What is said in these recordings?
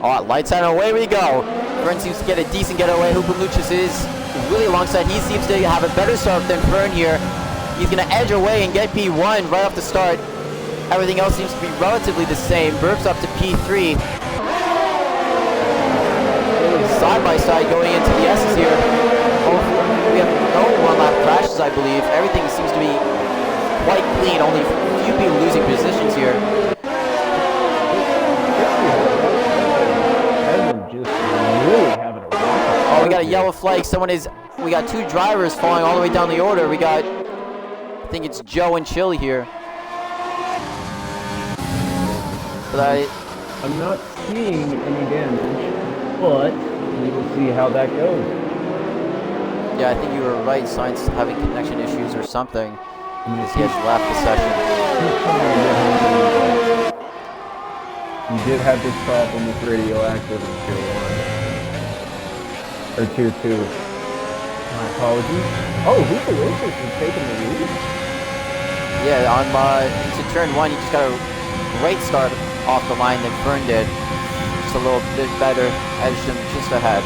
Oh, lights out, away we go. Fern seems to get a decent getaway. Hoopaloochis is really alongside. He seems to have a better start than Fern here. He's going to edge away and get P1 right off the start. Everything else seems to be relatively the same. Burps up to P3. Side by side going into the S's here. We have no one-lap crashes, I believe. Everything seems to be quite clean. Only a few people losing positions here. Oh, we got a yellow flag. We got two drivers falling all the way down the order. We got, I think it's Joe and Chili here. But I'm not seeing any damage, but we will see how that goes. Yeah, I think you were right. Science having connection issues or something. Because he has left the session. You did have this problem with radioactive in Tier 1. Or Tier 2. My apologies. Oh, Hoopaloochis is taking the lead? Yeah, on into turn 1, he just got a great start off the line than Fern did. Just a little bit better, edged him just ahead.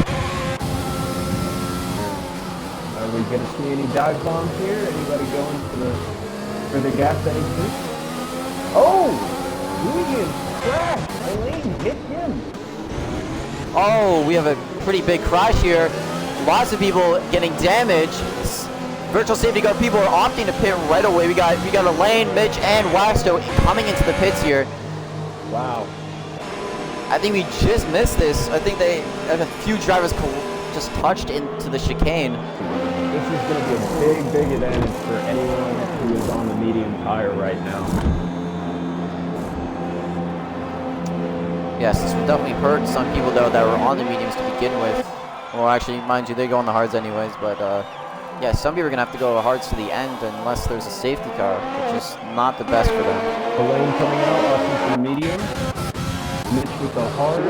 Are we going to see any dive bombs here? Anybody going for the gas that exists? Oh! Julian crashed! Elaine hit him! Oh, we have a pretty big crash here. Lots of people getting damaged. Virtual safety car people are opting to pit right away. We got Elaine, Mitch, and Waxto coming into the pits here. Wow. I think we just missed this. I think they had a few drivers just touched into the chicane. This is going to be a big advantage for anyone who is on the medium tire right now. Yes, this would definitely hurt some people though that were on the mediums to begin with. Well, actually, mind you, they go on the hards anyways. But yeah, some people are gonna have to go hards to the end unless there's a safety car, which is not the best for them. Elaine coming out, Austin for the medium. Mitch with the hard.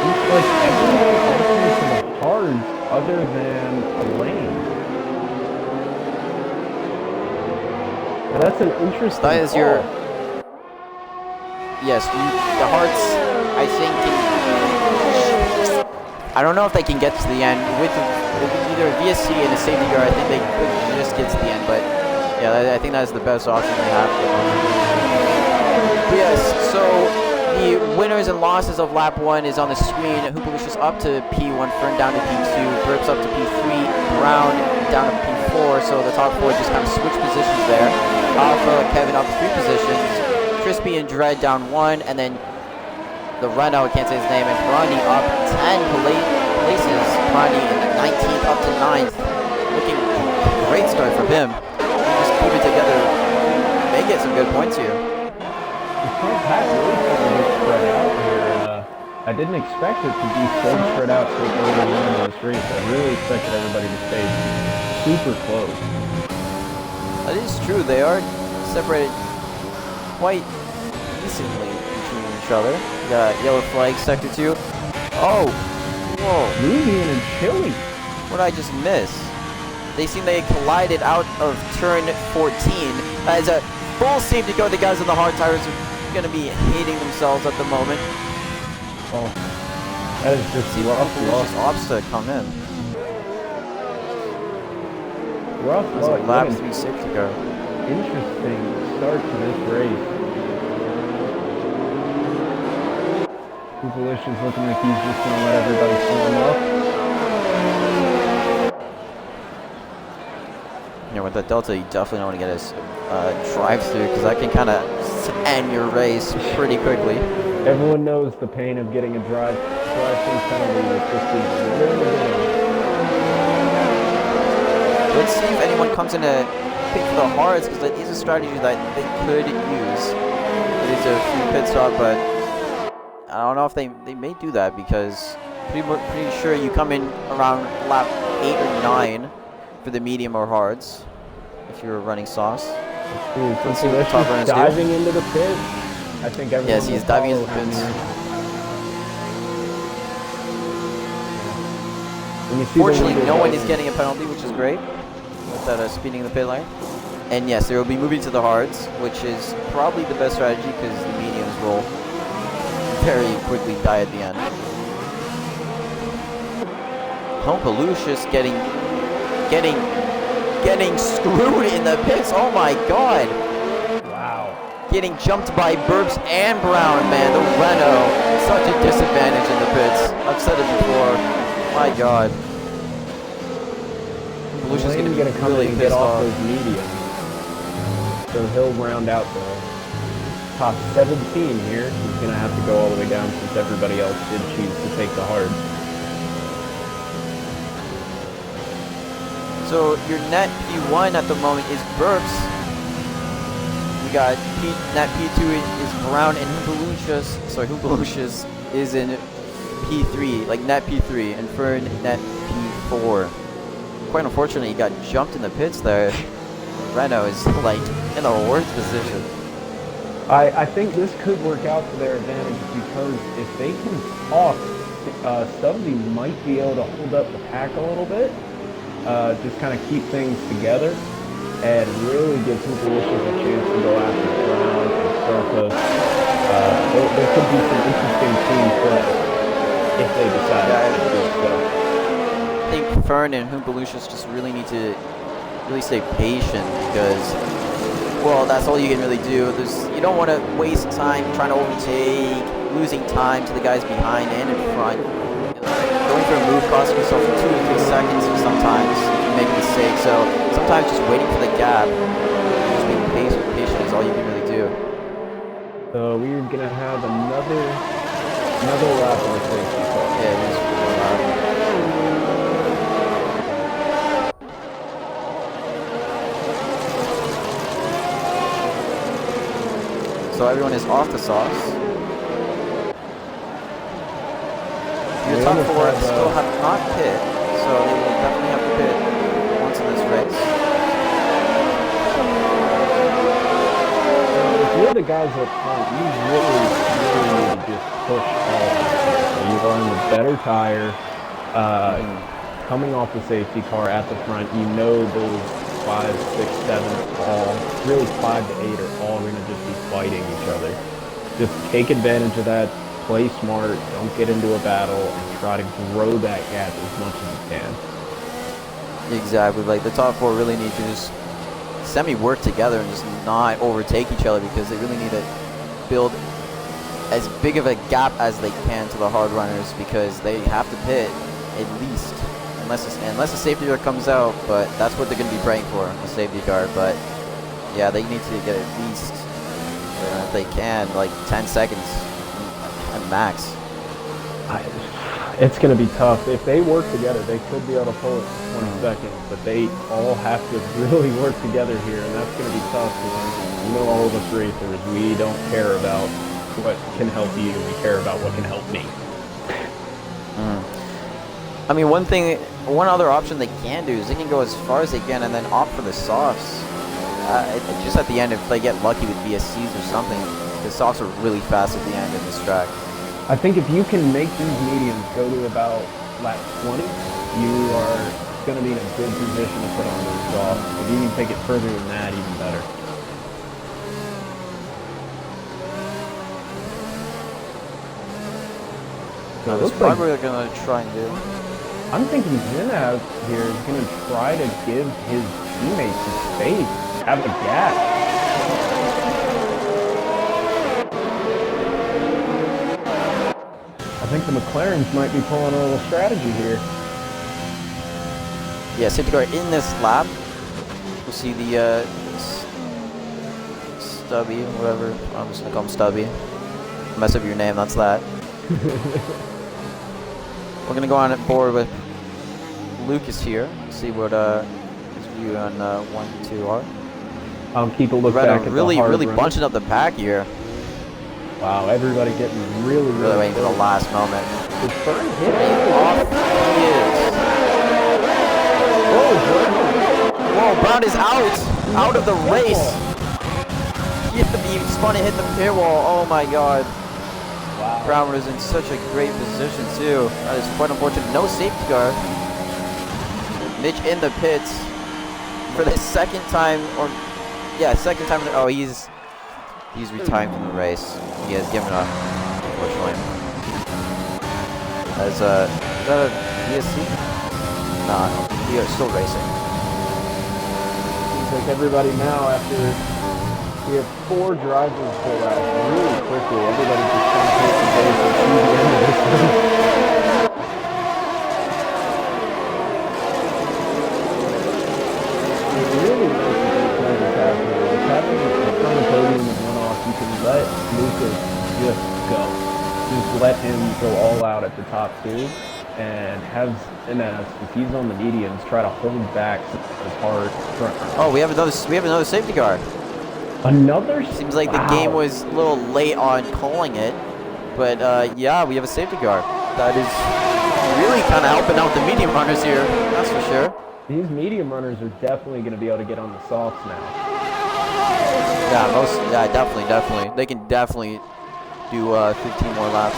Looks like everyone entering to the hards other than Elaine. Now that's an interesting That is call. your... Yes, the hearts, I think, I don't know if they can get to the end. With either a VSC and a safety car, I think they could just get to the end, but yeah, I think that is the best option they have. Yes, so the winners and losses of lap 1 is on the screen. Hoopaloochis up to P1, Fern down to P2, Burps up to P3, Brown down to P4, so the top 4 just kind of switch positions there. Alpha, Kevin up 3 positions. Krispy and Dread down 1, and then the Reno, I can't say his name, and Brani up 10 places. Brani in the 19th up to 9th. Looking great start from him. Just keep it together. May get some good points here. The front pack really started to get spread out here. I didn't expect it to be so spread out so early on in this race. I really expected everybody to stay super close. That is true. They are separated quite decently between each other. We got yellow flag, sector 2. Oh! Whoa. Luvian and Chili. What did I just miss? They seem they collided out of turn 14. That is a full safety car. The guys on the hard tires are going to be hating themselves at the moment. Oh, that is just rough opts to come in. Rough That's a lap 3 safety car. Interesting start to this race. Hoopaloochis looking like he's just going to let everybody form up. Yeah, with that Delta, you definitely don't want to get a drive-through because that can kind of end your race pretty quickly. Everyone knows the pain of getting a drive-through penalty with this season. Let's see if anyone comes in to pick for the hards, because that is a strategy that they could use. It is a free pit stop, but I don't know if they may do that, because pretty sure you come in around lap 8 or 9 for the medium or hards if you're running sauce. Let's see what the top runners diving into the pit. I think everyone. Yes, he's diving into the pits. Fortunately, no one is getting a penalty, which is great. With that speeding the pit lane. And yes, they will be moving to the hards, which is probably the best strategy because the mediums will very quickly die at the end. Humpalucious getting screwed in the pits. Oh my god. Wow. Getting jumped by Burps and Brown, man. The Renault, such a disadvantage in the pits. I've said it before. My god. Humpalucious Lane's gonna come really in and get pissed off off. those mediums. So he'll round out the top 17 here. He's going to have to go all the way down since everybody else did choose to take the hard. So your net P1 at the moment is Burps. We got net P2 is Brown and Humpalucious. Sorry, Humpalucious is in P3, like net P3, and Fern net P4. Quite unfortunately, he got jumped in the pits there. Renault is like in the worst position. I think this could work out to their advantage because if they can talk, Stubbsy might be able to hold up the pack a little bit, just kind of keep things together, and really give Humpalucious a chance to go after Brown and Surface. There could be some interesting team play if they decide to do so. I think Fern and Humpalucious just really need to really stay patient because, well, that's all you can really do. You don't want to waste time trying to overtake, losing time to the guys behind and in front. Going for a move costs yourself 2 to 3 seconds sometimes if you make a mistake. So sometimes just waiting for the gap, just being patient is all you can really do. So we're gonna have another lap of the safety car. Yeah, it is really loud. So everyone is off the sauce. Your top 4 still have not pit, so they will definitely have to pit once in this race. If you're the guys up front, you really need to just push all of it. You are on the better tire, coming off the safety car at the front. You know those 5, 6, 7 all, really 5 to 8 are all going to just be fighting each other. Just take advantage of that, play smart, don't get into a battle, and try to grow that gap as much as you can. Exactly, like the top 4 really need to just semi-work together and just not overtake each other because they really need to build as big of a gap as they can to the hard runners because they have to pit at least. Unless a safety car comes out, but that's what they're going to be praying for, a safety car. But yeah, they need to get at least, if they can, like 10 seconds at max. It's going to be tough. If they work together, they could be able to pull it in 20 seconds, but they all have to really work together here, and that's going to be tough because you know all of us racers, we don't care about what can help you, we care about what can help me. I mean, one other option they can do is they can go as far as they can and then opt for the softs. Just at the end, if they get lucky with VSCs or something, the softs are really fast at the end in this track. I think if you can make these mediums go to about lap 20, you are going to be in a good position to put on those softs. If you can take it further than that, even better. So that's probably what they're going to try and do. I'm thinking Zinav here is going to try to give his teammates some space, have a gap. I think the McLarens might be pulling a little strategy here. Yeah, safety car in this lap. We'll see the Stubby, whatever. I'm just going to call him Stubby. Mess up your name, that's that. We're going to go on board with Lucas here. See what his view on 1 and 2 are. I'll keep a look back at really the hard really run. bunching up the pack here. Wow, everybody getting really Waiting for the last moment. Is Fern hit? Off he is. Whoa, Brown is out of the race. He spun and hit the pit wall. Oh my god. Wow. Brown was in such a great position too. That is quite unfortunate. No safety car. Mitch in the pits for the second time, or Yeah, second time. Oh, he's retiring from the race. He has given up, unfortunately. As is that a DSC? Nah, he is still racing. Seems like everybody now, after we have 4 drivers pull out really quickly, everybody's just trying to take the base and see the end of this race. It's really nice that these drivers have here. With having a ton of podium and one-off, you can let Lucas just go. Just let him go all out at the top 2, and have NS, if he's on the mediums, try to hold back the hard front. Oh, we have another safety car. Another? Seems like the game was a little late on calling it, but yeah, we have a safety car. That is really kind of helping out the medium runners here. That's for sure. These medium runners are definitely going to be able to get on the softs now. Yeah, definitely. They can definitely do 15 more laps.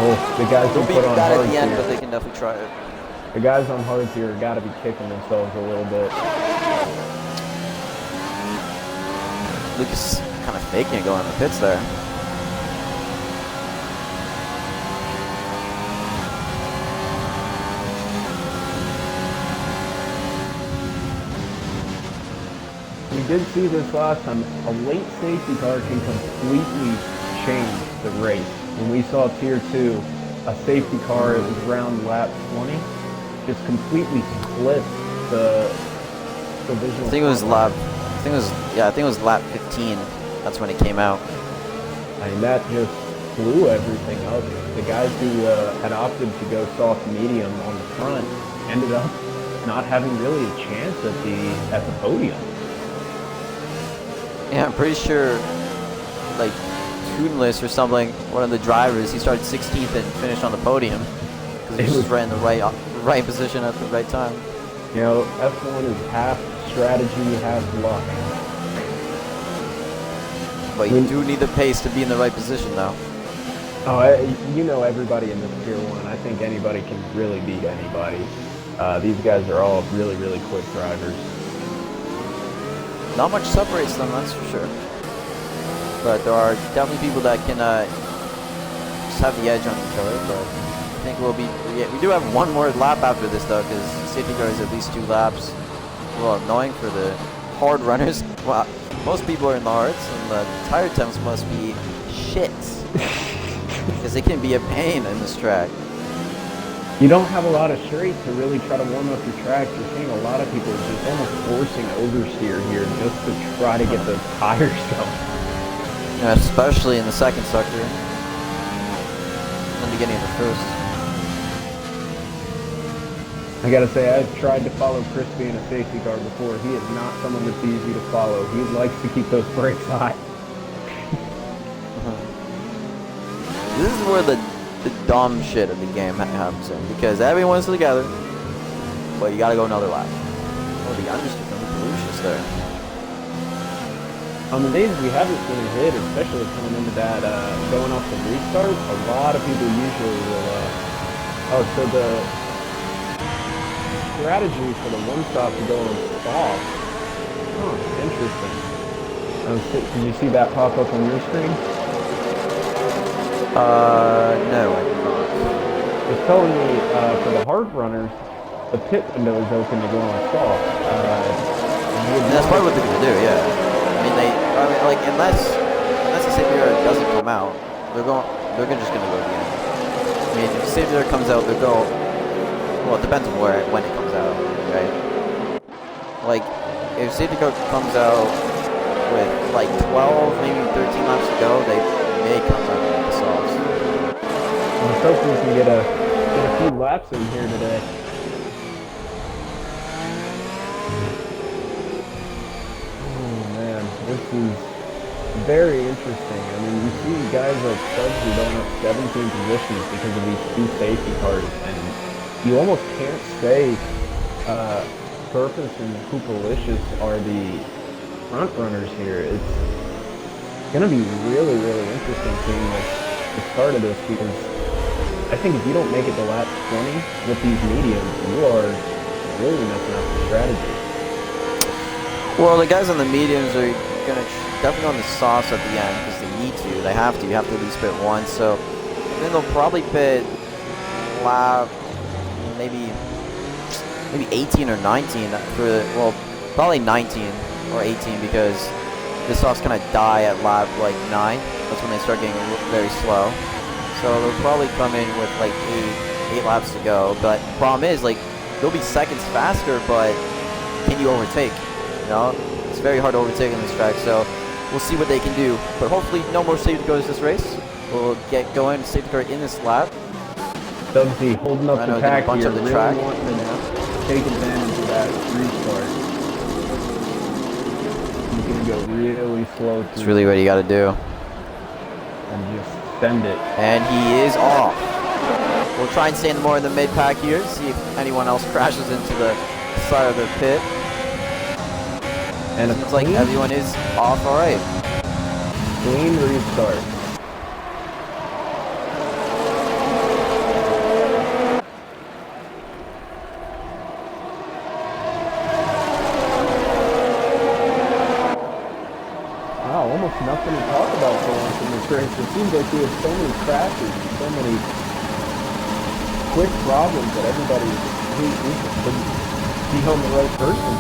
Oh, the guys who They'll be put on bad hards at the end, here. but they can definitely try it. The guys on hards here got to be kicking themselves a little bit. Lucas kind of faking it going in the pits there. We did see this last time. A late safety car can completely change the race. When we saw Tier 2, a safety car, it was around lap 20, just completely split the visual. I think it was lap 15. That's when it came out. I mean, that just blew everything up. The guys who had opted to go soft medium on the front ended up not having really a chance at the podium. Yeah, I'm pretty sure, like, Tuneless or something, one of the drivers, he started 16th and finished on the podium. Because he was just right in the right position at the right time. You know, F1 is half strategy, half luck. But you do need the pace to be in the right position, though. Oh, you know everybody in this Tier 1. I think anybody can really beat anybody. These guys are all really, really quick drivers. Not much separates them, that's for sure. But there are definitely people that can just have the edge on each other. But I think we do have one more lap after this, though, because safety car is at least 2 laps. Well, annoying for the hard runners. Well, most people are in the hards, and the tire temps must be shit. Because it can be a pain in this track. You don't have a lot of straight to really try to warm up your tracks. You're seeing a lot of people just almost forcing oversteer here just to try to get those tires going. Yeah, especially in the second sector. In the beginning of the first. I gotta say, I've tried to follow Krispy in a safety car before. He is not someone that's easy to follow. He likes to keep those brakes high. This is where the dumb shit of the game happens in, because everyone's together, but you gotta go another lap. Oh, the youngster from Lucius there. On the days we haven't seen a hit, especially coming into that, going off the restart, a lot of people usually will, so the strategy for the one-stop to go on soft. Huh, interesting. Did you see that pop up on your screen? No, I did not. It's telling me, for the hard runners, the pit window is open to go on soft. And that's probably what they're gonna do, yeah. I mean, like, unless the safety car doesn't come out, they're just gonna go to the end. I mean, if the safety car comes out, they'll go. Well, it depends on when it comes out, right? Like, if safety car comes out with like 12, maybe 13 laps to go, they may come out with the softs. Let's hope we can get a few laps in here today. Oh man, this is very interesting. I mean, you see guys like Stubbsy going up 17 positions because of these 2 safety cars, and you almost can't say Purpose and Hoopalicious are the front runners here. It's going to be really, really interesting seeing the start of this, because I think if you don't make it to lap 20 with these mediums, you are really messing up the strategy. Well, the guys on the mediums are gonna definitely on the softs at the end because they need to. They have to. You have to at least pit once. So then they'll probably pit lap maybe 18 or 19 for well, probably 19 or 18 because the softs kind of die at lap like 9. That's when they start getting very slow. So they'll probably come in with like 8 laps to go. But the problem is like they'll be seconds faster, but can you overtake? You know, it's very hard to overtake on this track. So we'll see what they can do. But hopefully no more safety cars this race. We'll get going safety car in this lap. Stubbsy holding up the pack bunch here, of the really track. wanting to take advantage of that restart. He's going to go really slow. It's really what you got to do. And just send it. And he is off. We'll try and stay more in the mid-pack here, see if anyone else crashes into the side of the pit. And it's like everyone is off all right. Clean restart. Almost nothing to talk about for once in this race. It seems like we had so many crashes and so many quick problems that everybody we just couldn't be on the right person.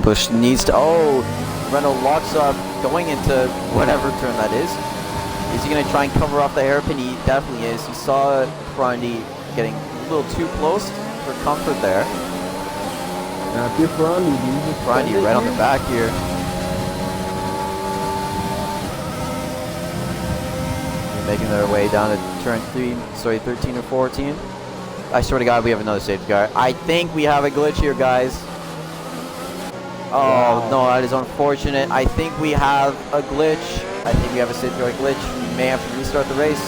Bush needs to. Oh, Renault locks up going into whatever turn that is. Is he going to try and cover off the hairpin? He definitely is. He saw Grundy getting a little too close for comfort there. Now if you're Grundy, do you just Grundy right on the back here. They're making their way down to turn 13 or 14. I swear to God, we have another safety car. I think we have a glitch here, guys. Oh, no, that is unfortunate. I think we have a glitch. I think we have a safety car glitch. We may have to restart the race.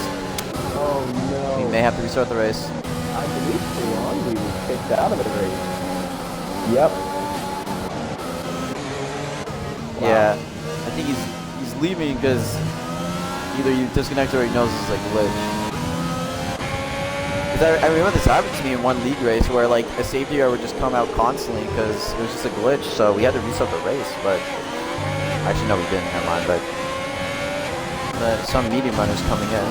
Oh, no. We may have to restart the race. I believe Grundy was kicked out of the race. Yep. Wow. Yeah, I think he's leaving because either you disconnect or he knows it's like a glitch. I remember this happened to me in one league race where like a safety car would just come out constantly because it was just a glitch. So we had to restart the race, but actually no, we didn't. Never mind. But some medium runners coming in.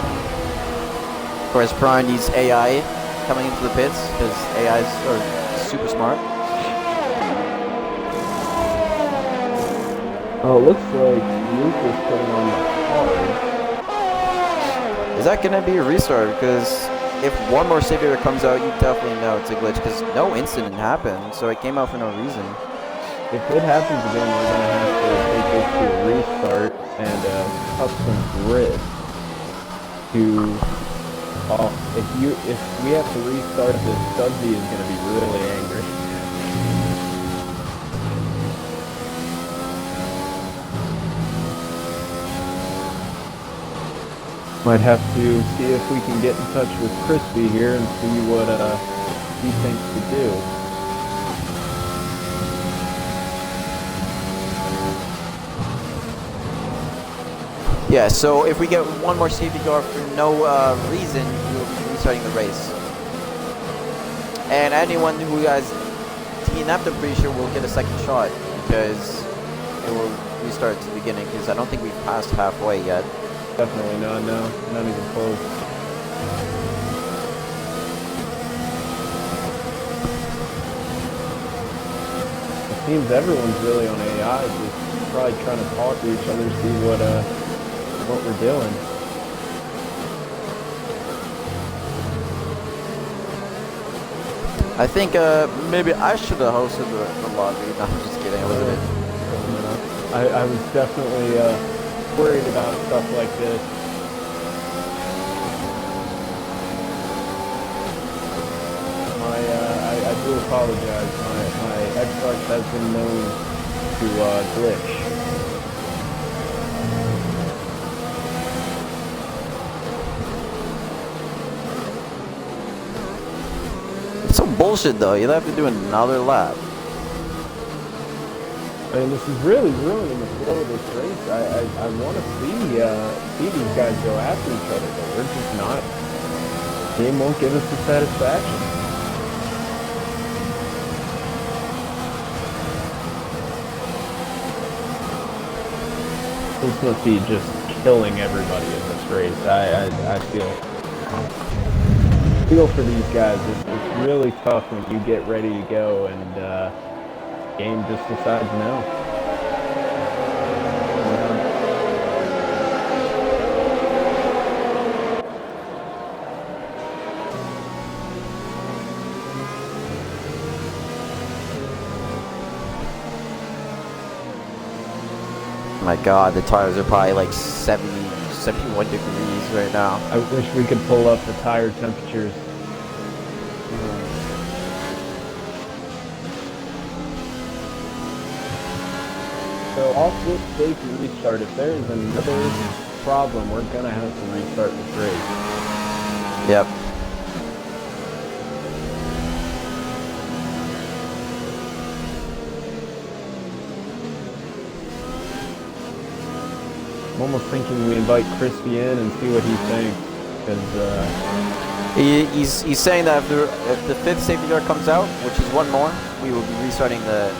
Of course, Brian needs AI coming into the pits because AIs are super smart. Oh, it looks like Luke is putting on the hard. Is that going to be a restart? Because if one more safety car comes out, you definitely know it's a glitch because no incident happened, so it came out for no reason. If it happens again, we're going to have to take this to a restart and a custom grid to... if we have to restart this, Stubbsy is going to be really angry. Might have to see if we can get in touch with Krispy here and see what he thinks to do. Yeah, so if we get one more safety car for no reason, we'll be restarting the race. And anyone who has DNF'd, I'm pretty sure will get a second shot because it will restart to the beginning because I don't think we've passed halfway yet. Definitely not, no. Not even close. It seems everyone's really on AI, just probably trying to talk to each other, see what we're doing. I think maybe I should have hosted the lobby. No, I'm just kidding. I wasn't. I was definitely worried about stuff like this. I do apologize. My Xbox has been known to glitch. It's some bullshit though. You'll have to do another lap. I mean, this is really ruining the flow of this race. I want to see these guys go after each other, but we're just not. The game won't give us the satisfaction. This must be just killing everybody in this race. I feel for these guys. It's really tough when you get ready to go and game just decides no. My God, the tires are probably like 70, 71 degrees right now. I wish we could pull up the tire temperatures. So off with safety restart. If there's another problem, we're gonna have to restart this race. Yep. I'm almost thinking we invite Krispy in and see what he thinks, because he's saying that if the fifth safety car comes out, which is one more, we will be restarting the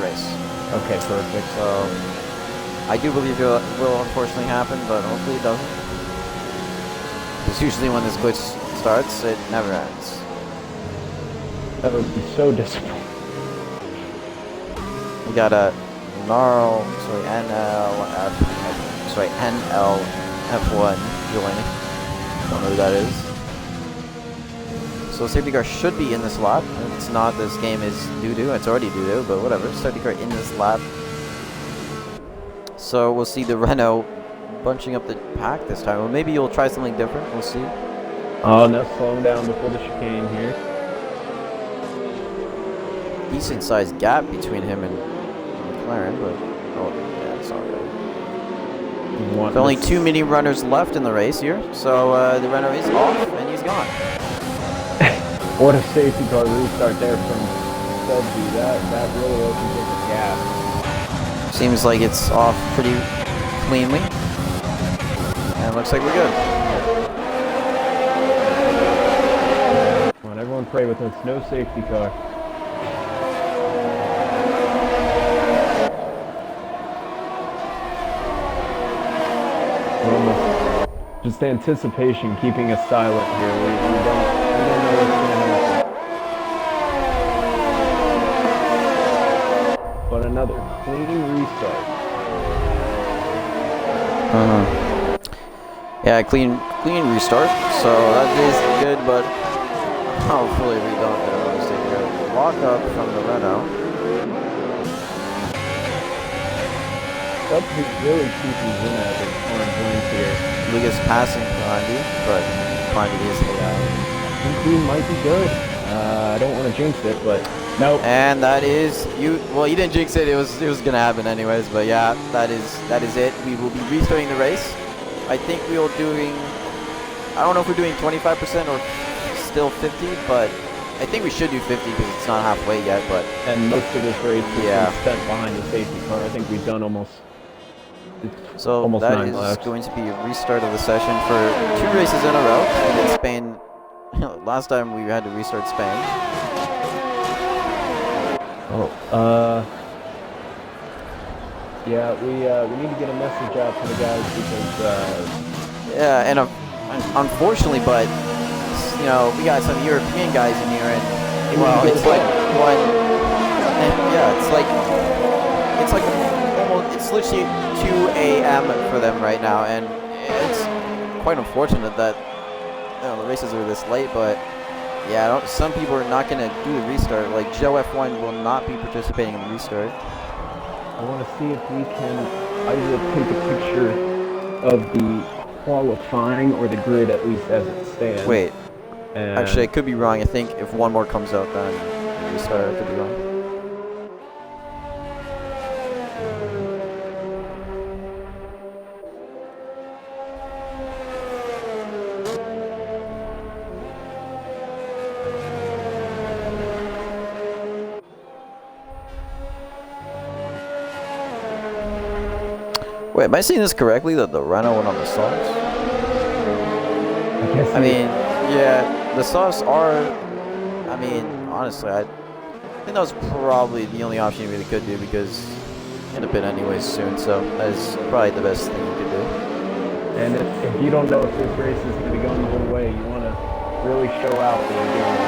race. okay, perfect. So I do believe it will unfortunately happen, but hopefully it doesn't. Because usually when this glitch starts, it never ends. That would be so disappointing. We got a NARL, NLF1 joining. Don't know who that is. So safety car should be in this lap. If it's not, this game is doo-doo. It's already doo-doo, but whatever. Safety car in this lap. So we'll see the Renault bunching up the pack this time. Or maybe you'll try something different. We'll see. Oh, now slowing down before the chicane here. Decent sized gap between him and McLaren, but oh yeah, it's alright. There's only 2 mini runners left in the race here, so the Renault is off and he's gone. What a safety car restart there from Sebby. That really opens up the gap. Seems like it's off pretty cleanly. And it looks like we're good. Come on, everyone pray with us. No safety car. We're almost just anticipation keeping us silent here. We don't know what's going to happen. But another clean restart. Yeah, clean restart. So that is good, but hopefully we don't get a mistake here. Lock up from the Renault. That's really keeping in at the orange lines here. Lucas passing Condi, but Condi is laid out. I think we might be good. I don't want to jinx it, but no. And that is well, you didn't jinx it. It was gonna happen anyways. But yeah, that is it. We will be restarting the race. I think we are doing. I don't know if we're doing 25% or still 50, but I think we should do 50 because it's not halfway yet. But and most of this race is yeah, spent behind the safety car. I think we've done almost. So almost that 9 is laps. going to be a restart of the session for 2 races in a row. In Spain, last time we had to restart Spain. Yeah, we need to get a message out to the guys because yeah, and unfortunately, but you know, we got some European guys in here, and well, it's like one. Yeah, it's like almost. It's literally 2 a.m. for them right now, and it's quite unfortunate that the races are this late. But yeah, some people are not going to do the restart. Like Joe F1 will not be participating in the restart. I want to see if we can either take a picture of the qualifying or the grid at least as it stands. Wait, and actually, I could be wrong. I think if one more comes out, then restart. I could be wrong. Wait, am I seeing this correctly, that the Renault went on the softs? I mean, yeah, the softs are, I mean, honestly, I think that was probably the only option you really could do, because in a bit anyways soon, so that is probably the best thing you could do. And if you don't know if this race is going to be going the whole way, you want to really show out what you're doing.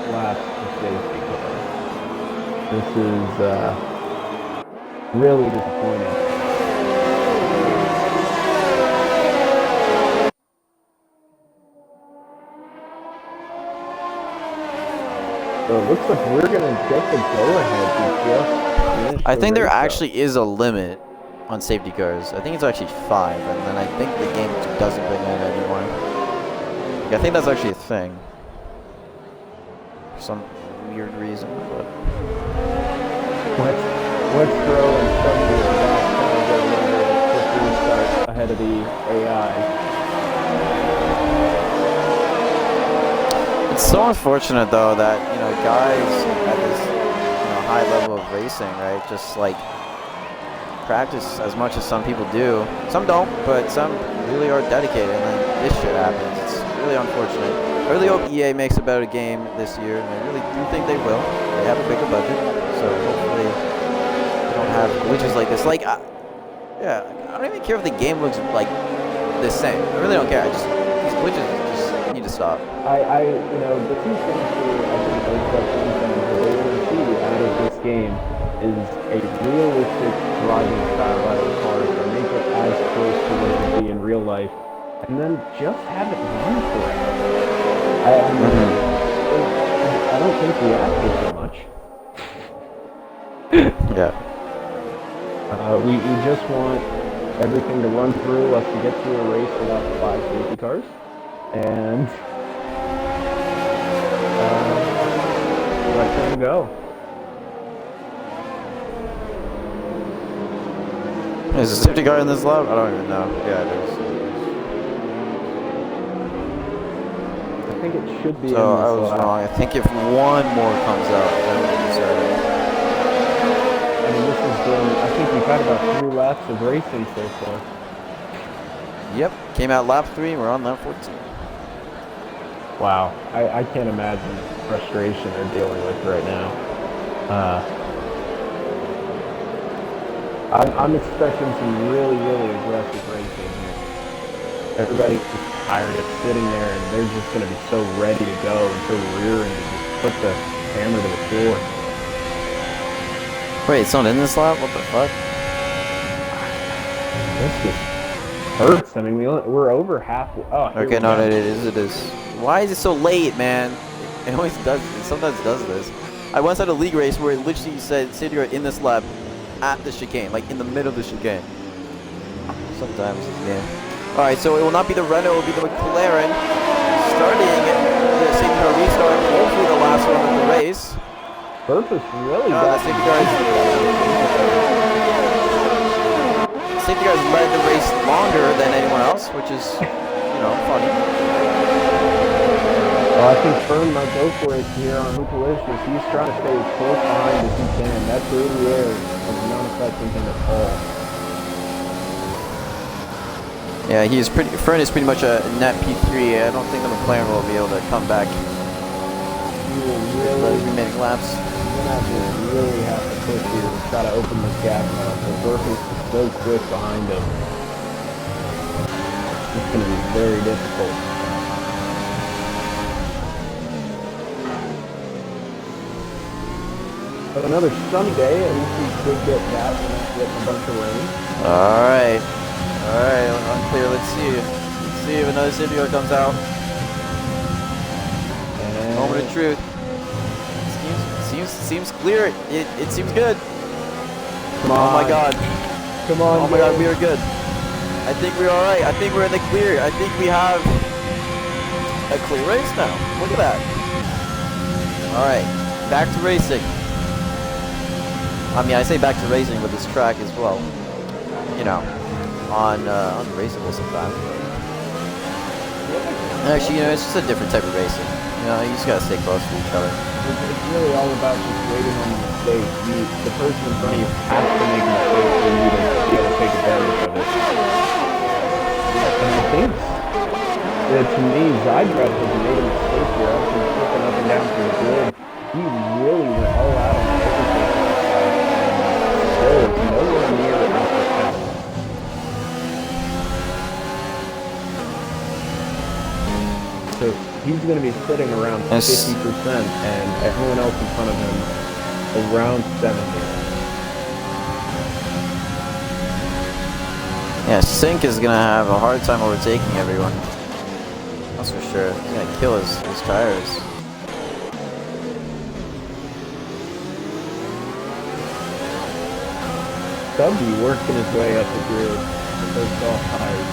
Last safety car. This is really disappointing. So it looks like we're gonna get the go-ahead to just finish I think the there race actually is a limit on safety cars. I think it's actually 5, and then I think the game doesn't bring in anymore. Like, I think that's actually a thing. For some weird reason, but let's throw and start with that kind of a little bit of a quick restart ahead of the AI. it's so unfortunate though that guys at this high level of racing, right, just like practice as much as some people do. Some don't, but some really are dedicated, and then this shit happens. It's really unfortunate. I really hope EA makes a better game this year, and I really do think they will. They have a bigger budget, so hopefully they don't have glitches like this. Like, yeah, I don't even care if the game looks like the same. I really don't care. These glitches just need to stop. The two things that I think those fans that they want to see out of this game is a realistic driving style out of the cars, or make it as close to what it would be in real life, and then just have it run forever. I don't think we ask for so much. Yeah. We just want everything to run through us to get through a race without the 5 safety cars, and let them go. Is there a safety car in this lap? I don't even know. Yeah, it is. I think it should be. So I was wrong. I think if one more comes out, then we can start it. I mean, this has been. I think we've had about 3 laps of racing so far. Yep. Came out lap 3. We're on lap 14. Wow. I can't imagine the frustration they're dealing with right now. I'm expecting some really, really aggressive racing here. Everybody's just tired of sitting there, and they're just going to be so ready to go and so rearing to just put the hammer to the floor. Wait, it's not in this lap? What the fuck? This just hurts. I mean, we're over halfway. Oh, okay, no, it is. Why is it so late, man? It always does. It sometimes does this. I once had a league race where it literally said "Sit here in this lap" at the chicane, like in the middle of the chicane. Sometimes, yeah. All right, so it will not be the Renault, it will be the McLaren starting the safety car restart. Hopefully, the last one of the race. Purpose really. The safety cars led the race longer than anyone else, which is, funny. Well, I think Fern might go for it here on Hoopalicious. He's trying to stay as close behind as he can. That dirty air is not affecting him at all. Yeah, Fern is pretty much a net P3. I don't think the McLaren will be able to come back. He will really remaining laps. He's going to really have to push here to try to open this gap up. The Burke is so quick behind him. It's going to be very difficult. But another sunny day, at least we could get that and not get a bunch of rain. Alright, unclear. Let's see if another safety car comes out. And moment of truth. Seems clear. It seems good. Come on. Oh my god. Come on. Oh my god, we are good. I think we're alright. I think we're in the clear. I think we have a clear race now. Look at that. Alright, back to racing. I mean, I say back to racing with this track as well. Unraceable sometimes. Actually, it's just a different type of racing. You know, you just gotta stay close to each other. It's really all about just waiting on the mistake. The person in front of you has to make a mistake for you to be able to take advantage of it. And I think, to me, Zydrad has made a mistake here. I've been flipping up and down through the grid. He really went all out on the overtake. Still is nowhere near enough to count. So he's going to be sitting around 50%, and everyone else in front of him around 70. Yeah, Sink is gonna have a hard time overtaking everyone. That's for sure. He's gonna kill his tires. Stubby working his way up the grid with those soft tires.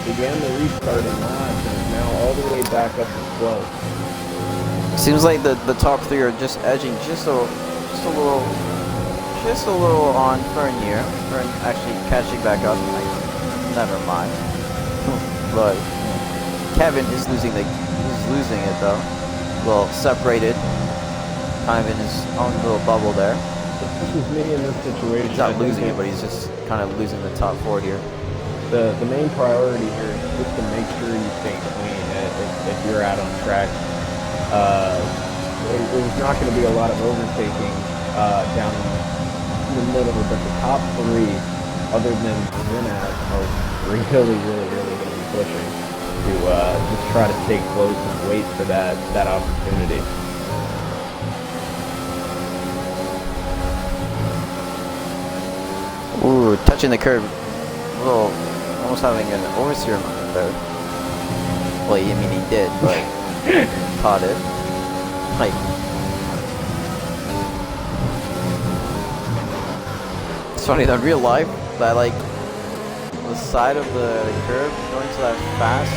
Began the restarting lap and is now all the way back up to 12. Seems like the top three are just edging just a little on Fern here. Fern actually catching back up. Never mind. But Kevin is losing it though. Well, separated, kind of in his own little bubble there. This is me in this situation. He's not losing it, but he's just kind of losing the top four here. The main priority here is just to make sure you stay clean if you're out on track. There's not going to be a lot of overtaking down in the middle, but the top three, other than Zinat, are really going to be pushing to just try to stay close and wait for that opportunity. Ooh, touching the curb. Little, almost having an oversteer moment there. Well, I mean, he did, but caught it. Like, it's funny that real life, that like the side of the curb going to that fast,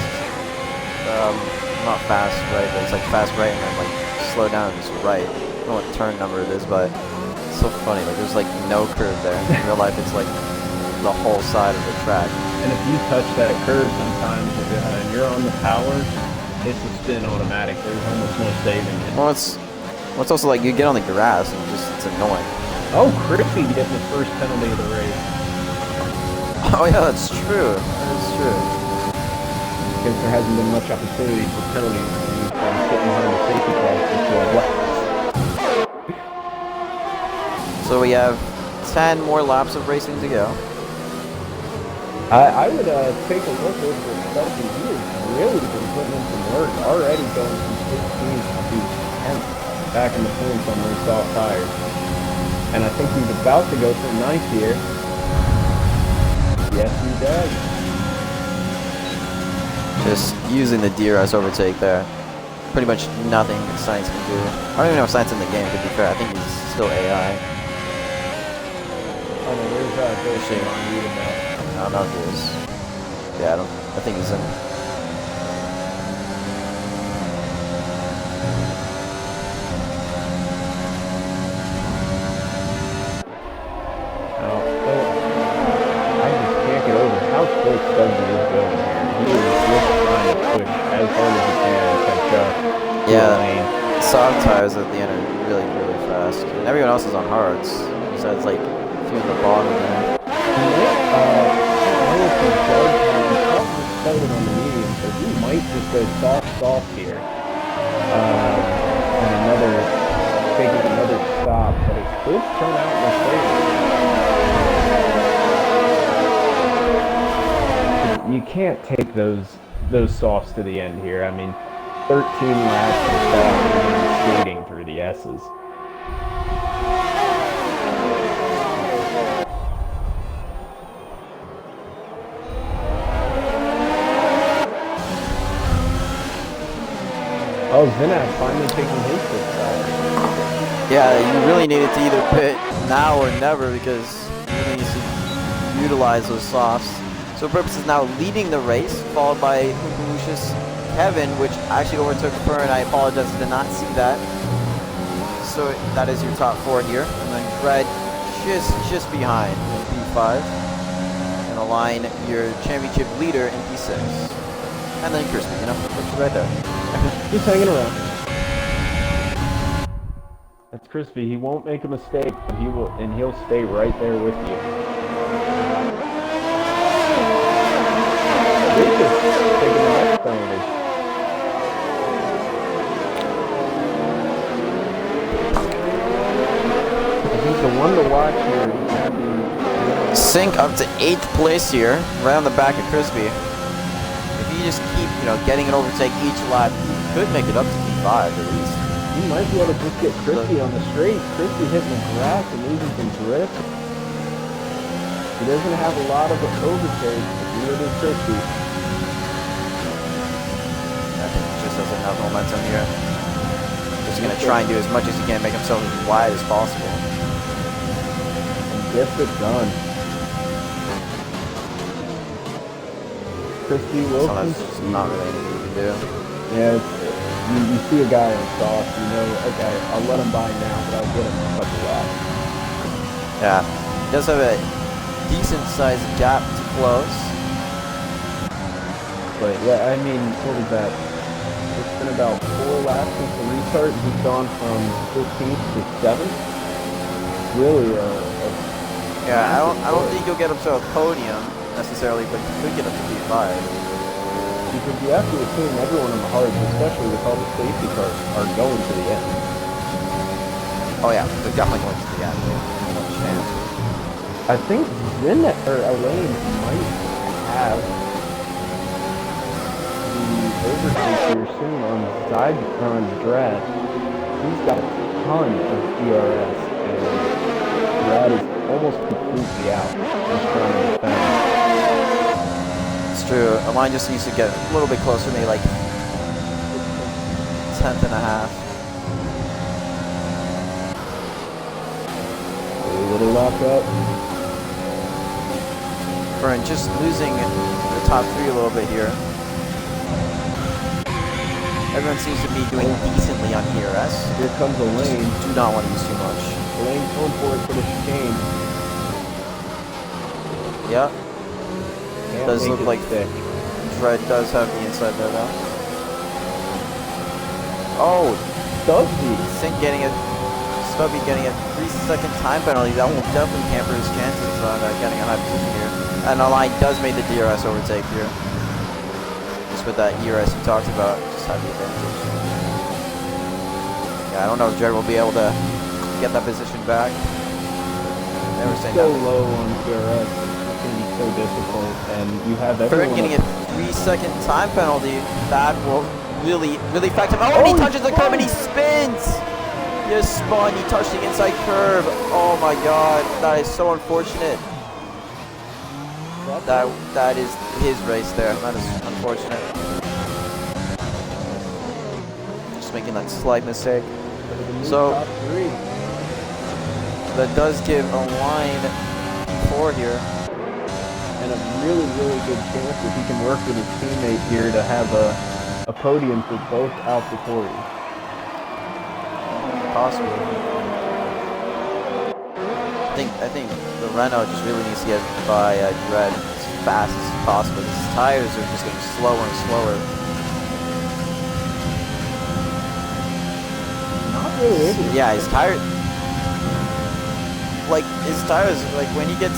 not fast right, but it's like fast right and then like slow down and just right. I don't know what turn number it is, but it's so funny. Like there's like no curve there. In real life, it's like the whole side of the track. And if you touch that curve sometimes and you're on the power, it's a spin automatic. There's almost no saving it. Well, it's also like you get on the grass and it's annoying. Oh, Krispy getting the first penalty of the race. Oh yeah, that's true. That's true. Because there hasn't been much opportunity for penalties. He's been sitting behind the safety car for 12 laps. So we have 10 more laps of racing to go. I would take a look over Stubby. He has really been putting in some work. Already going from 16th to 10th back in the points on those soft tires. And I think he's about to go for 9th here. Yes, he does. Just using the DRS overtake there. Pretty much nothing that Science can do. I don't even know if Science in the game, to be fair. I think he's still AI. Oh no, there's Ghost on you now. I don't know if he is. Yeah, I think he's in. Oh, I just can't get over how close Stubby is going here. He is just trying to push as hard as he can to catch up to the lane. Soft tires at the end are really fast. And everyone else is on hards. Besides like a few at the bottom there. Started on the medium, so he might just go soft here. And taking another stop, but it could turn out in his favor. You can't take those softs to the end here. I mean, 13 laps of soft and skating through the S's. Oh, Zinat finally taking his pit stop. Yeah, you really needed to either pit now or never because you really need to utilize those softs. So Purpose is now leading the race, followed by Lucius Kevin, which actually overtook Fern. I apologize, did not see that. So that is your top four here. And then Fred just behind in P5. And align your championship leader in P6. And then Krispy, you know, it's right there. Just hanging around. That's Krispy. He won't make a mistake, but he'll stay right there with you. He's just taking the next penalty. I think the one to watch here is going to be Sink up to 8th place here, right on the back of Krispy. If you just keep, you know, getting an overtake each lap, you could make it up to P5 at least. You might be able to just get Krispy on the straight. Krispy hitting the grass and losing some grip. He doesn't have a lot of overtake, but neither does Krispy. I think he just has enough momentum here. Just going to try and do as much as he can, make himself as wide as possible. And gets it done. Krispy Wilson. So that's not really anything you can do. Yeah, you see a guy in sauce, you know, okay, I'll let him by now, but I'll get him in a couple laps. Yeah, he does have a decent-sized gap to close. But yeah, I mean, what was that? It's been about 4 laps since the restart, and he's gone from 15th to 7th. Really Yeah, I don't think he'll get up to a podium necessarily, but he could get up to P5. Because you have to assume everyone in the hards, especially with all the safety cars, are going to the end. Oh yeah, they're definitely going to the end. No chance. I think Elaine might have the overtake here soon on Drad. He's got a ton of DRS, and Drad is almost completely out. He's trying to defend. True. A line just needs to get a little bit closer, maybe like 10th and a half. A little lap up. Fern just losing the top 3 a little bit here. Everyone seems to be doing decently on ERS. Here comes Elaine. Do not want to use too much. Elaine's going for it for the chicane. Yeah. Does look like thick. Fred does have the inside there though. Oh, Does he? Stubby getting a 3-second time penalty. That will definitely hamper his chances on getting a high position here. And Align does make the DRS overtake here. Just with that ERS you talked about, just have the advantage. Yeah, I don't know if Jared will be able to get that position back. Never say so nothing. low on DRS. So difficult, and you have everyone getting a 3-second time penalty. That will really affect him. Oh, and he touches the curb and he spins. He just spun. He touched the inside curb. Oh my God, that is so unfortunate. That is his race there. That is unfortunate. Just making that slight mistake. So that does give a line 4 here. And a really good chance if he can work with his teammate here to have a podium for both AlphaTauris. Possibly. I think the Renault just really needs to get by Dredd as fast as possible. His tires are just getting slower and slower. Not really able to. Yeah, his tires, like when he gets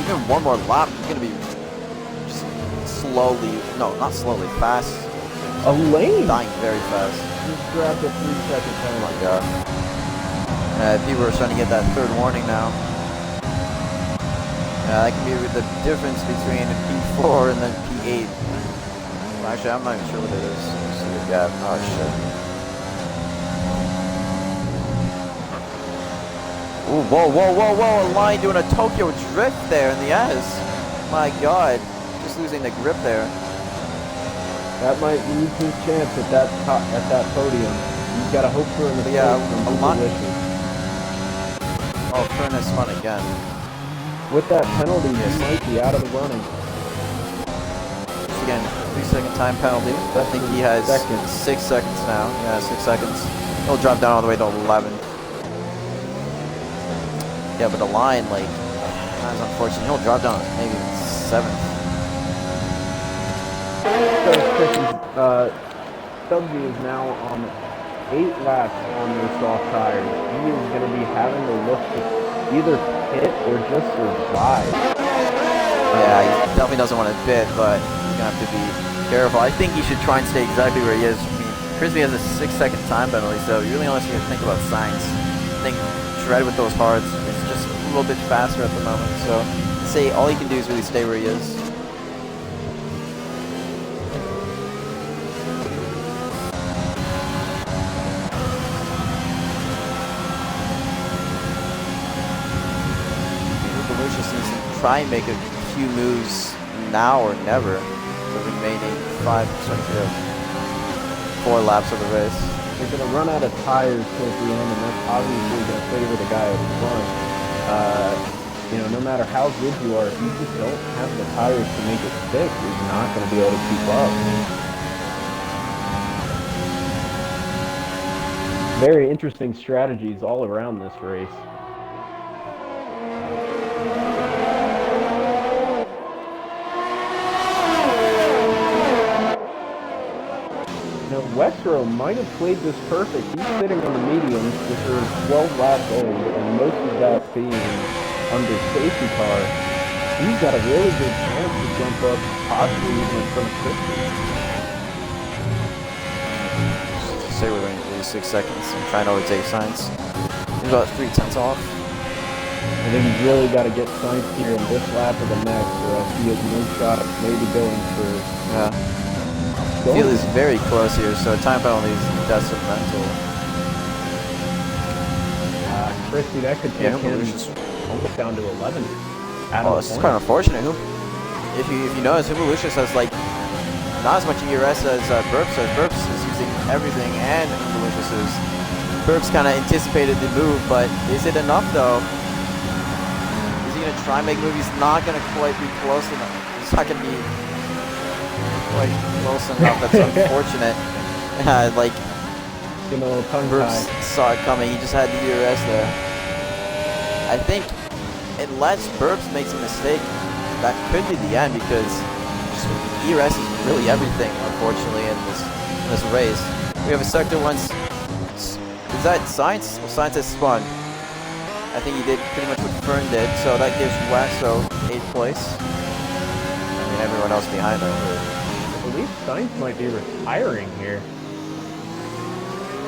even one more lap, he's gonna be just slowly, no, not slowly, fast. Elaine dying very fast. just grabbed a 3-second penalty. Oh my God. People are starting to get that 3rd warning now. That can be the difference between P4 and then P8. Well, actually, I'm not even sure what it is. Let's see the gap. Oh shit. Ooh, whoa, a line doing a Tokyo drift there in the S. My God, just losing the grip there. That might lose his chance at that podium. You've got to hope for an escape from position. Oh, Furnace spun again. With that penalty, he might be out of the running. Again, 3-second time penalty. I think he has 6 seconds now. Yeah, 6 seconds. He'll drop down all the way to 11. Yeah, but the line, like, that's unfortunate. He'll drop down maybe 7th. Stubbsy is now on 8 laps on those soft tires. He is going to be having to look to either pit or just survive. Yeah, he definitely doesn't want to pit, but he's going to have to be careful. I think he should try and stay exactly where he is. I mean, Krispy has a 6-second time penalty, so you really honestly have to think about Sainz. I think Shred with those hards is just a little bit faster at the moment, so I'd say all he can do is really stay where he is. Try and make a few moves now or never. The remaining 4 laps of the race. They're going to run out of tires towards the end, and that's obviously going to favor the guy in front. You know, no matter how good you are, if you just don't have the tires to make it stick, you're not going to be able to keep up. Very interesting strategies all around this race. Westro might have played this perfect. He's sitting on the mediums, which are 12 laps old, and most of that being under safety car. He's got a really good chance to jump up, possibly even in front of Krispy. Say we're going to lose 6 seconds. I'm trying to overtake Sainz. He's about 3/10 off. I think he's really got to get Sainz here in this lap or the next, or else he has no shot at maybe going for... Yeah. Field is very close here, so time penalty is detrimental. Krispy, that could take him almost down to 11. Oh, this is kind of unfortunate. If you notice, Hubelucius has like not as much ERS as Burps has. Burps is using everything, and Hubelucius is. Burps kind of anticipated the move, but is it enough though? Is he gonna try and make a move? He's not gonna quite be close enough. He's not gonna be quite close enough. That's unfortunate. Like, you know, Burps saw it coming. He just had the ERS there. I think unless Burps makes a mistake, that could be the end, because ERS is really everything, unfortunately, in this race. We have a sector once. Is that Sainz? Well, Sainz has spun. I think he did pretty much what Fern did, so that gives Waxo 8th place. I mean, everyone else behind him. I believe Sainz might be retiring here.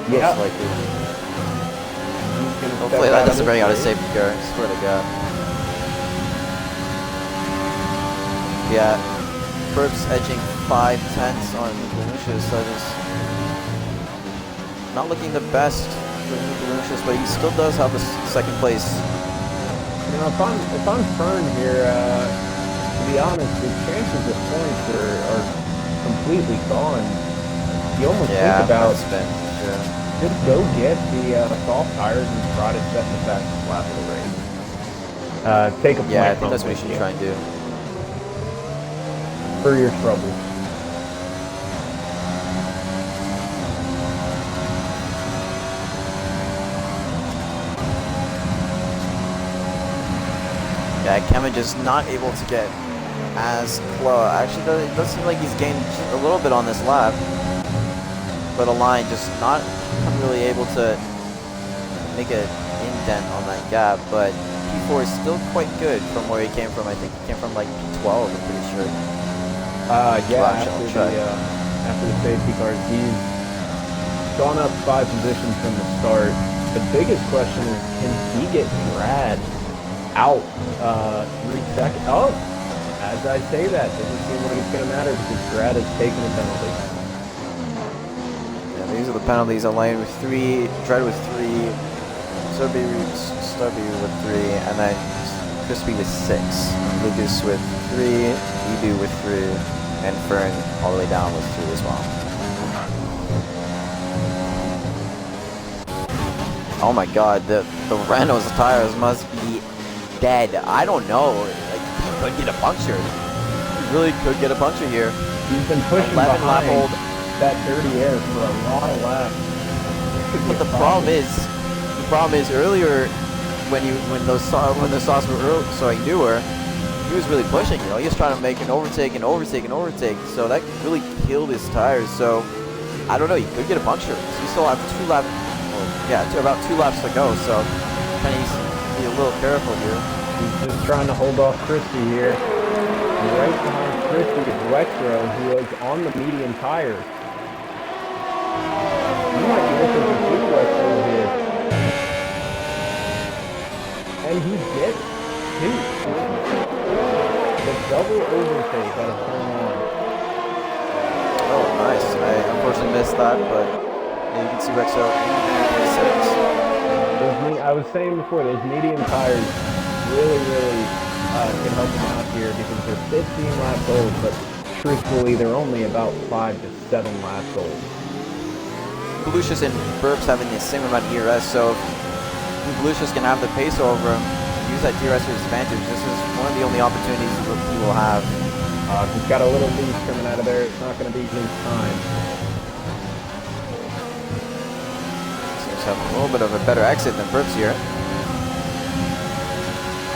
Most likely. Hopefully that doesn't bring out a safety car. I swear to God. Yeah, Burps edging 5/10 on Lucius. So just not looking the best for Lucius, but he still does have a 2nd place. You know, if I'm Fern here, to be honest, the chances of points are completely gone. You almost think about just go get the soft tires and try to set the fastest lap of the race. Take a point. Yeah, I think that's what you should try and do. For your trouble. Yeah, Kevin just not able to get as close. Actually, it does seem like he's gained a little bit on this lap, but Align just not really able to make an indent on that gap. But P4 is still quite good from where he came from. I think he came from like P12, I'm pretty sure. After the safety cars, he's gone up 5 positions from the start. The biggest question is, can he get Brad out 3 seconds? Oh, as I say that, doesn't seem like it's going to matter because Brad has taken a penalty. Yeah, these are the penalties. Elaine with 3, Dread with 3, Stubby with 3, and then Krispy with 6. Lucas with 3, Edu with 3, and Fern all the way down with 3 as well. Oh my God, the Renault's tires must be dead. I don't know. Like, he could get a puncture. He really could get a puncture here. He's been pushing 11 lap old. That dirty air for a lot of laps. But the problem is earlier when the sauce were newer, he was really pushing, you know. He was trying to make an overtake and overtake and overtake. So that really killed his tires. So I don't know. He could get a puncture. So he still have about 2 laps to go. So kind of needs to be a little careful here. He's just trying to hold off Krispy here. And right behind Krispy is Wexro, who is on the medium tires. You might be looking to see Wexro here. And he gets 2. The double overtake out of turn 1. Oh, nice. I unfortunately missed that, but yeah, you can see Wexo in 6. I was saying before, those medium tires really can help them out here because they're 15 laps old, but truthfully, they're only about 5 to 7 laps old. Volusius and Burps having the same amount of ERS, so if Volusius can have the pace over him, use that DRS to his advantage, this is one of the only opportunities he will have. He's got a little lead coming out of there. It's not going to be his time. Seems to have a little bit of a better exit than Burps here.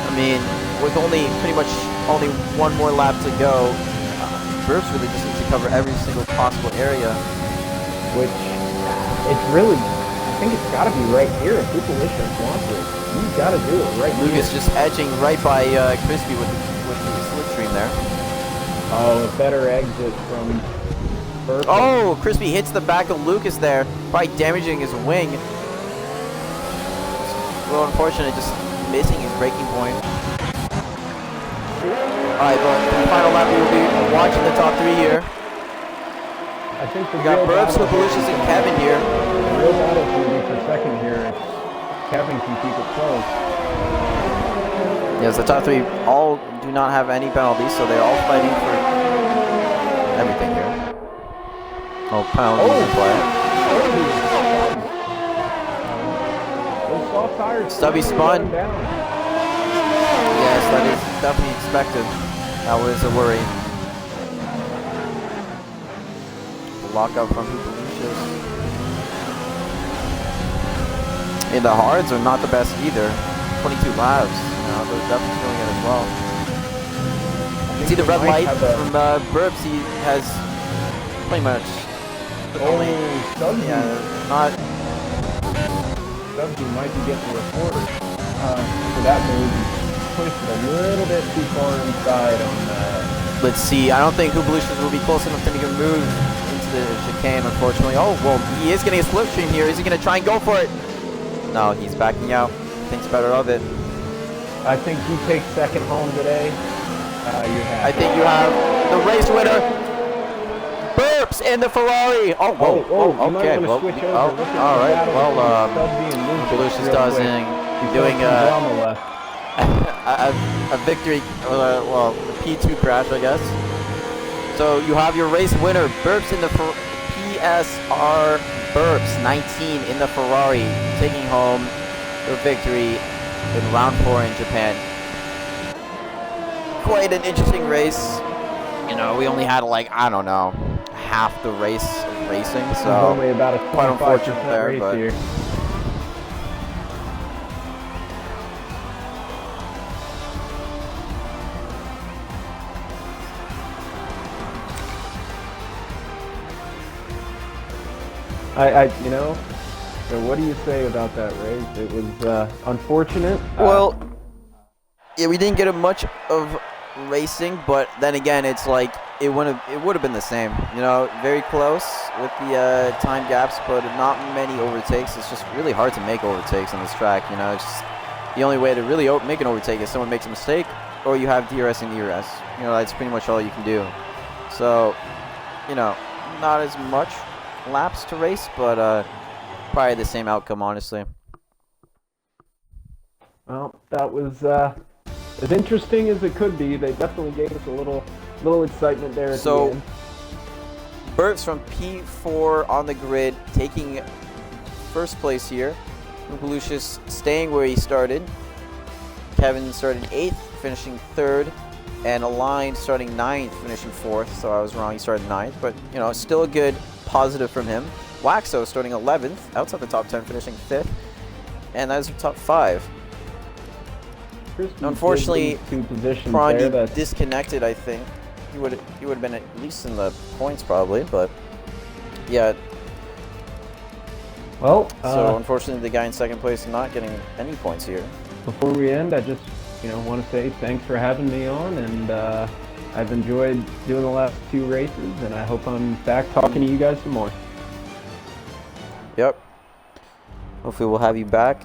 I mean, with pretty much only 1 more lap to go, Burps really just needs to cover every single possible area. Which, it's really, I think it's got to be right here if Pupalicious wants it. You've got to do it right here. Lucas just edging right by Krispy with the slipstream there. Oh, a better exit from Burps. Oh, Krispy hits the back of Lucas there, probably damaging his wing. It's a little unfortunate, just missing his braking point. Alright, but the final lap we will be watching the top 3 here. I think we got Burps, Volusius, and Kevin here. The real battle is going to be for second here. Kevin can keep it close. Yes, the top 3 all do not have any penalties, so they're all fighting for everything here. Oh, penalties in play. Those soft tires. Stubby spun. Yes, that is definitely expected. That was a worry. Lockout from Volusius. And the hards are not the best either. 22 laps. They're definitely feeling it as well. You see the red light from Burps. He has pretty much only. Not. Subsy might be getting reported for that move. He pushed it a little bit too far inside on that. Let's see. I don't think Volusius will be close enough to make a move into the chicane, unfortunately. Oh, well, he is getting a slipstream here. Is he going to try and go for it? No, he's backing out. Thinks better of it. I think you take second home today. I think you have the race winner, Burps in the Ferrari. Oh, whoa, okay. Well, all right. Well, Volusius doing a victory, well, a P2 crash, I guess. So you have your race winner, Burps in the PSR Burps 19 in the Ferrari, taking home the victory in round 4 in Japan. Quite an interesting race. You know, we only had like, I don't know, half the race of racing, so only about a quite unfortunate there, but here. You know, so what do you say about that race? It was unfortunate. Well, yeah, we didn't get much of racing, but then again, it's like it would have been the same. You know, very close with the time gaps, but not many overtakes. It's just really hard to make overtakes on this track. You know, it's just the only way to really make an overtake is someone makes a mistake, or you have DRS and ERS. You know, that's pretty much all you can do. So, you know, not as much laps to race, but probably the same outcome, honestly. Well, that was as interesting as it could be. They definitely gave us a little excitement there at the end. Burps from P4 on the grid, taking first place here. Volusius staying where he started. Kevin started 8th, finishing 3rd. And Align starting 9th, finishing 4th. So I was wrong, he started 9th. But, you know, still a good positive from him. Waxo starting 11th, outside the top 10, finishing 5th. And that is the top 5. Krispy Unfortunately, did lose 2 positions Prawn there. That's disconnected, I think. He would have been at least in the points probably, but yeah. well. So unfortunately, the guy in second place is not getting any points here. Before we end, I just want to say thanks for having me on, and I've enjoyed doing the last 2 races, and I hope I'm back talking to you guys some more. Yep. Hopefully, we'll have you back.